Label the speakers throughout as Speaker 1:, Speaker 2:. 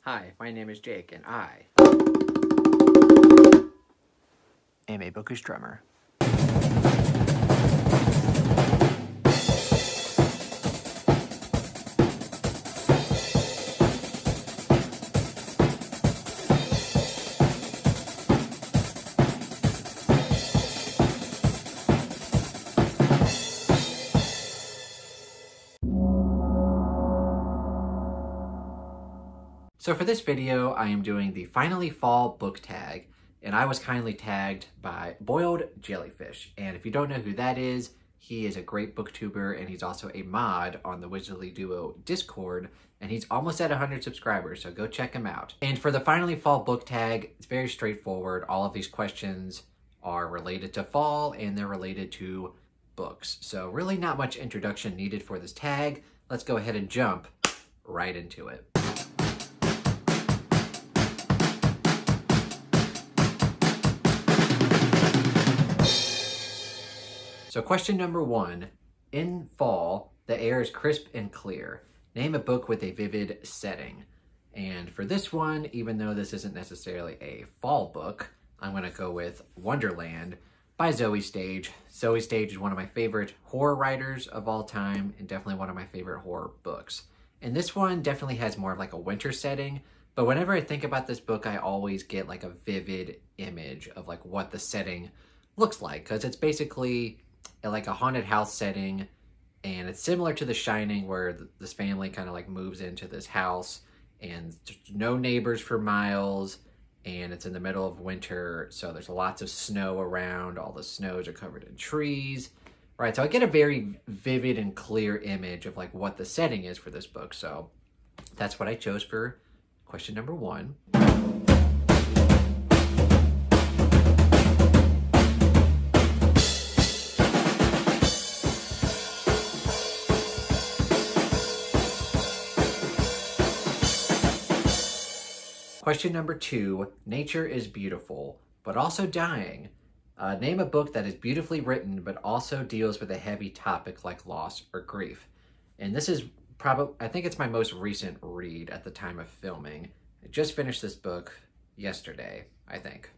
Speaker 1: Hi, my name is Jake, and I am a bookish drummer. So for this video, I am doing the Finally Fall book tag, and I was kindly tagged by Boiled Jellyfish. And if you don't know who that is, he is a great booktuber, and he's also a mod on the Wizardly Duo Discord, and he's almost at 100 subscribers, so go check him out. And for the Finally Fall book tag, it's very straightforward. All of these questions are related to fall, and they're related to books. So really not much introduction needed for this tag. Let's go ahead and jump right into it. So question number 1, in fall, the air is crisp and clear. Name a book with a vivid setting. And for this one, even though this isn't necessarily a fall book, I'm gonna go with Wonderland by Zoe Stage. Zoe Stage is one of my favorite horror writers of all time, and definitely one of my favorite horror books. And this one definitely has more of like a winter setting, but whenever I think about this book, I always get like a vivid image of like what the setting looks like, because it's basically like a haunted house setting, and it's similar to The Shining, where this family kind of like moves into this house and no neighbors for miles, and it's in the middle of winter, so there's lots of snow around. All the snows are covered in trees, right? So I get a very vivid and clear image of like what the setting is for this book, so that's what I chose for question number 1. Question number 2, nature is beautiful, but also dying. Name a book that is beautifully written, but also deals with a heavy topic like loss or grief. And this is probably, I think it's my most recent read at the time of filming. I just finished this book yesterday, I think.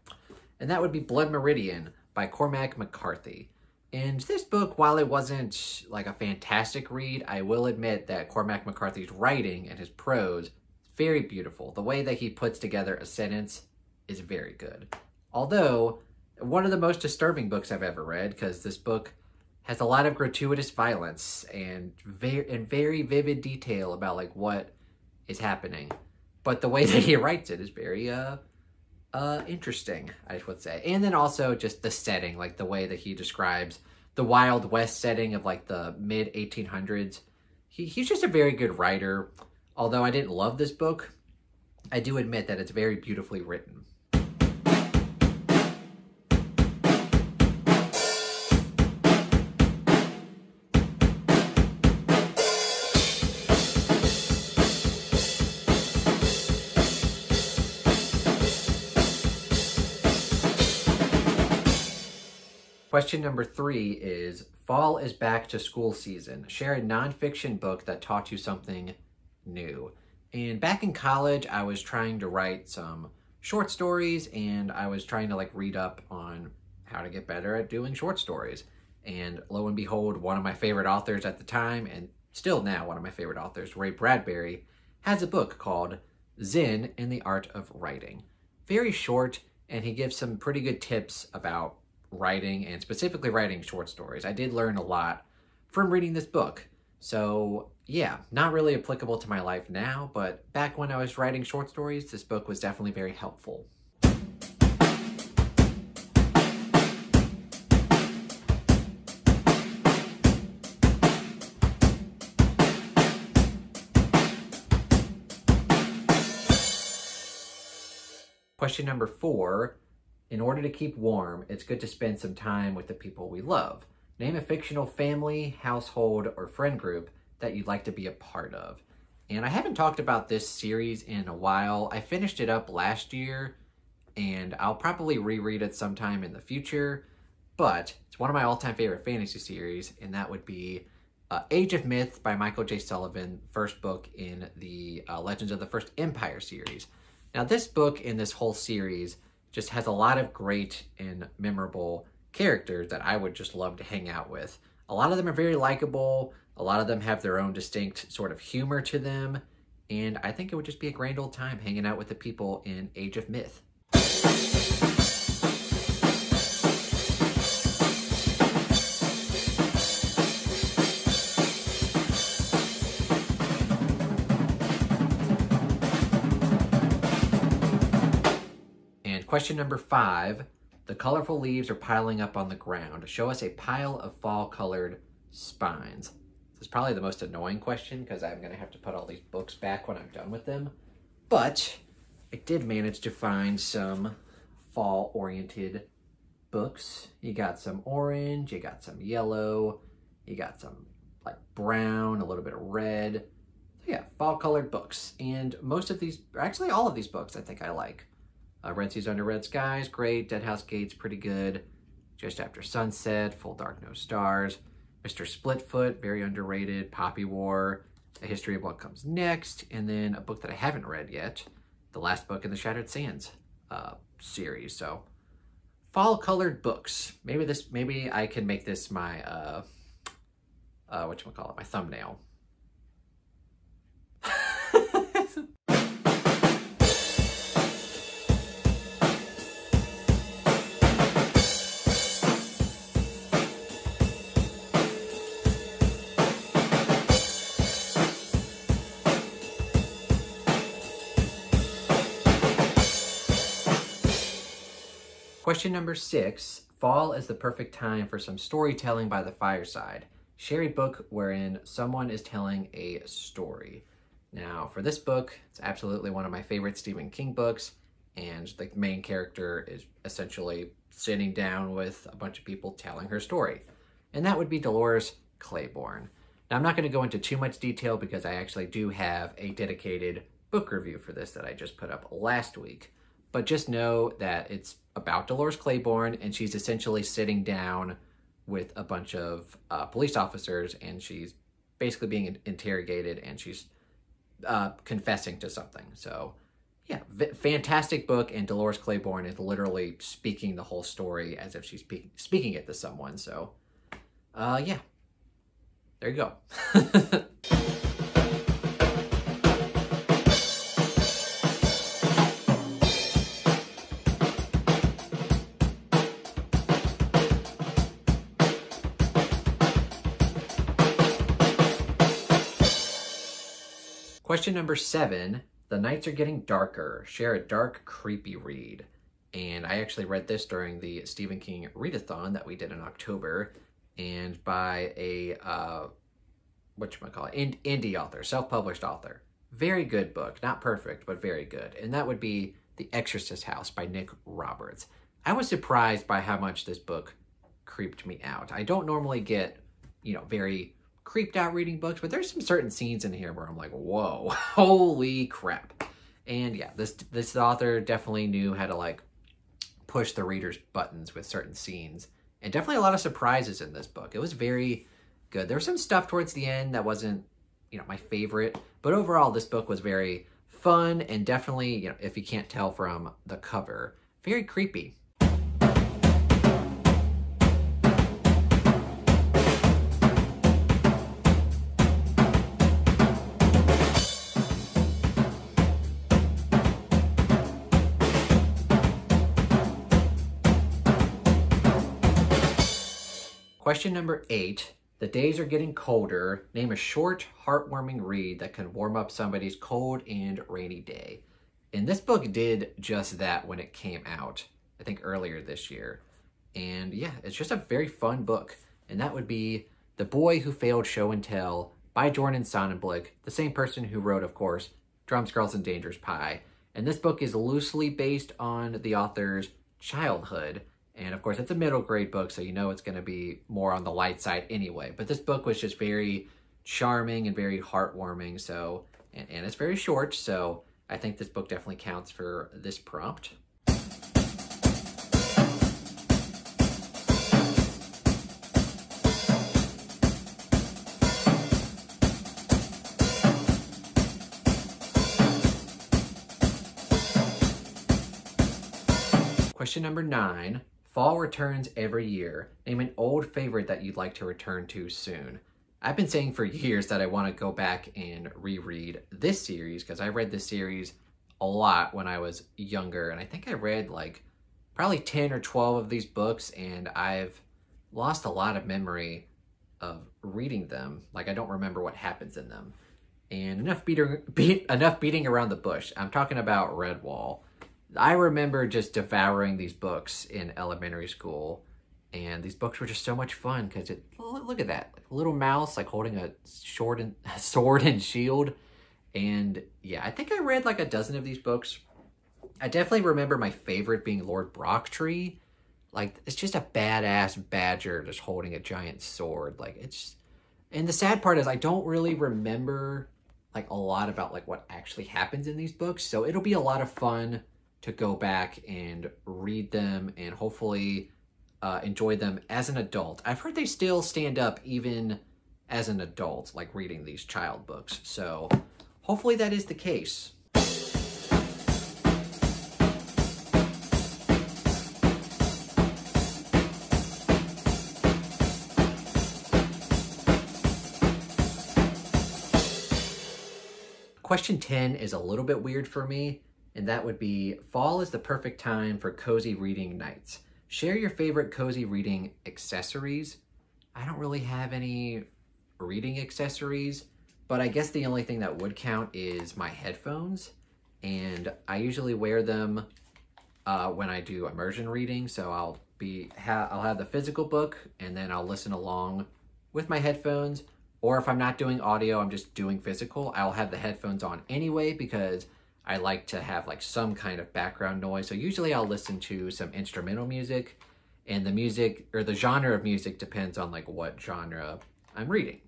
Speaker 1: And that would be Blood Meridian by Cormac McCarthy. And this book, while it wasn't like a fantastic read, I will admit that Cormac McCarthy's writing and his prose very beautiful. The way that he puts together a sentence is very good. Although, one of the most disturbing books I've ever read, because this book has a lot of gratuitous violence and very vivid detail about like what is happening. But the way that he writes it is very interesting, I would say. And then also just the setting, like the way that he describes the Wild West setting of like the mid 1800s. He's just a very good writer. Although I didn't love this book, I do admit that it's very beautifully written. Question number 3 is, fall is back to school season. Share a nonfiction book that taught you something new. And back in college, I was trying to write some short stories, and I was trying to like read up on how to get better at doing short stories. And lo and behold, one of my favorite authors at the time, and still now one of my favorite authors, Ray Bradbury, has a book called Zen in the Art of Writing. Very short, and he gives some pretty good tips about writing, and specifically writing short stories. I did learn a lot from reading this book. So yeah, not really applicable to my life now, but back when I was writing short stories, this book was definitely very helpful. Question number 4, in order to keep warm, it's good to spend some time with the people we love. Name a fictional family, household, or friend group that you'd like to be a part of. And I haven't talked about this series in a while. I finished it up last year, and I'll probably reread it sometime in the future, but it's one of my all-time favorite fantasy series, and that would be Age of Myth by Michael J. Sullivan, first book in the Legends of the First Empire series. Now, this book in this whole series just has a lot of great and memorable characters that I would just love to hang out with. A lot of them are very likable. A lot of them have their own distinct sort of humor to them. And I think it would just be a grand old time hanging out with the people in Age of Myth. Question number 5, the colorful leaves are piling up on the ground. Show us a pile of fall-colored spines. This is probably the most annoying question because I'm going to have to put all these books back when I'm done with them. But I did manage to find some fall-oriented books. You got some orange, you got some yellow, you got some like brown, a little bit of red. So yeah, fall-colored books. And most of these, actually all of these books I think I like. Red Seas Under Red Skies, great. Dead House Gates, pretty good. Just After Sunset, Full Dark No Stars. Mr. Splitfoot, very underrated. Poppy War, A History of What Comes Next. And then a book that I haven't read yet, the last book in the Shattered Sands series. So, fall-colored books. Maybe I can make this my, whatchamacallit, my thumbnail. Question number 6, fall is the perfect time for some storytelling by the fireside. Share a book wherein someone is telling a story. Now, for this book, it's absolutely one of my favorite Stephen King books, and the main character is essentially sitting down with a bunch of people telling her story. And that would be Dolores Claiborne. Now, I'm not going to go into too much detail because I actually do have a dedicated book review for this that I just put up last week. But just know that it's about Dolores Claiborne, and she's essentially sitting down with a bunch of police officers, and she's basically being interrogated, and she's confessing to something. So, yeah, fantastic book, and Dolores Claiborne is literally speaking the whole story as if she's speaking it to someone. So, yeah, there you go. Question number 7, the nights are getting darker. Share a dark, creepy read. And I actually read this during the Stephen King readathon that we did in October, and by a, indie author, self-published author. Very good book, not perfect, but very good. And that would be The Exorcist House by Nick Roberts. I was surprised by how much this book creeped me out. I don't normally get, very creeped out reading books, but there's some certain scenes in here where I'm like, whoa, holy crap. And yeah, this author definitely knew how to push the reader's buttons with certain scenes, and definitely a lot of surprises in this book. It was very good. There was some stuff towards the end that wasn't, my favorite, but overall this book was very fun, and definitely, if you can't tell from the cover, very creepy. Question number 8, the days are getting colder. Name a short, heartwarming read that can warm up somebody's cold and rainy day. And this book did just that when it came out, I think earlier this year. And yeah, it's just a very fun book. And that would be The Boy Who Failed Show and Tell by Jordan Sonnenblick, the same person who wrote, of course, Drums, Girls, and Dangerous Pie. And this book is loosely based on the author's childhood. And of course, it's a middle grade book, so it's going to be more on the light side anyway. But this book was just very charming and very heartwarming. So, and it's very short, so I think this book definitely counts for this prompt. Question number 9. Fall returns every year. Name an old favorite that you'd like to return to soon. I've been saying for years that I want to go back and reread this series because I read this series a lot when I was younger, and I think I read like probably 10 or 12 of these books, and I've lost a lot of memory of reading them. Like, I don't remember what happens in them. And enough beating around the bush. I'm talking about Redwall. I remember just devouring these books in elementary school, and these books were just so much fun because look at that, like a little mouse like holding a sword and shield. And yeah, I think I read like a dozen of these books. I definitely remember my favorite being Lord Brocktree. Like, it's just a badass badger just holding a giant sword. Like, it's, and the sad part is I don't really remember like a lot about like what actually happens in these books. So it'll be a lot of fun to go back and read them and hopefully enjoy them as an adult. I've heard they still stand up even as an adult, like reading these child books. So hopefully that is the case. Question 10 is a little bit weird for me, and that would be, fall is the perfect time for cozy reading nights. Share your favorite cozy reading accessories. I don't really have any reading accessories, but I guess the only thing that would count is my headphones, and I usually wear them when I do immersion reading. So I'll have the physical book, and then I'll listen along with my headphones. Or if I'm not doing audio, I'm just doing physical, I'll have the headphones on anyway because I like to have like some kind of background noise. So usually I'll listen to some instrumental music, and the music or the genre of music depends on like what genre I'm reading.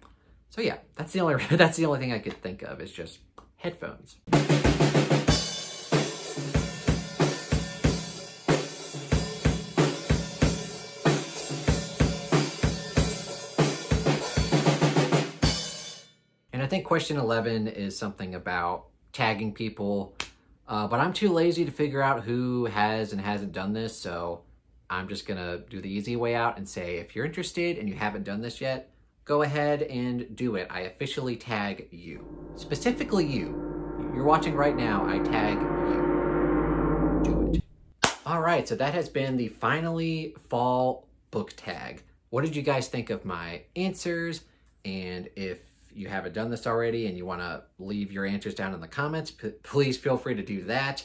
Speaker 1: So yeah, that's the only thing I could think of is just headphones. And I think question 11 is something about tagging people, but I'm too lazy to figure out who has and hasn't done this, so I'm just gonna do the easy way out and say, if you're interested and you haven't done this yet, go ahead and do it. I officially tag you. Specifically you. You're watching right now, I tag you. Do it. All right, so that has been the Finally Fall book tag. What did you guys think of my answers? And if you haven't done this already and you want to leave your answers down in the comments, please feel free to do that.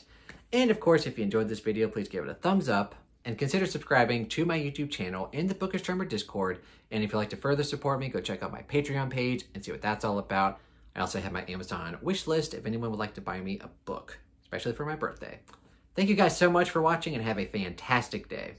Speaker 1: And of course, if you enjoyed this video, please give it a thumbs up and consider subscribing to my YouTube channel and the Bookish Drummer Discord. And if you'd like to further support me, go check out my Patreon page and see what that's all about. I also have my Amazon wish list if anyone would like to buy me a book, especially for my birthday. Thank you guys so much for watching and have a fantastic day.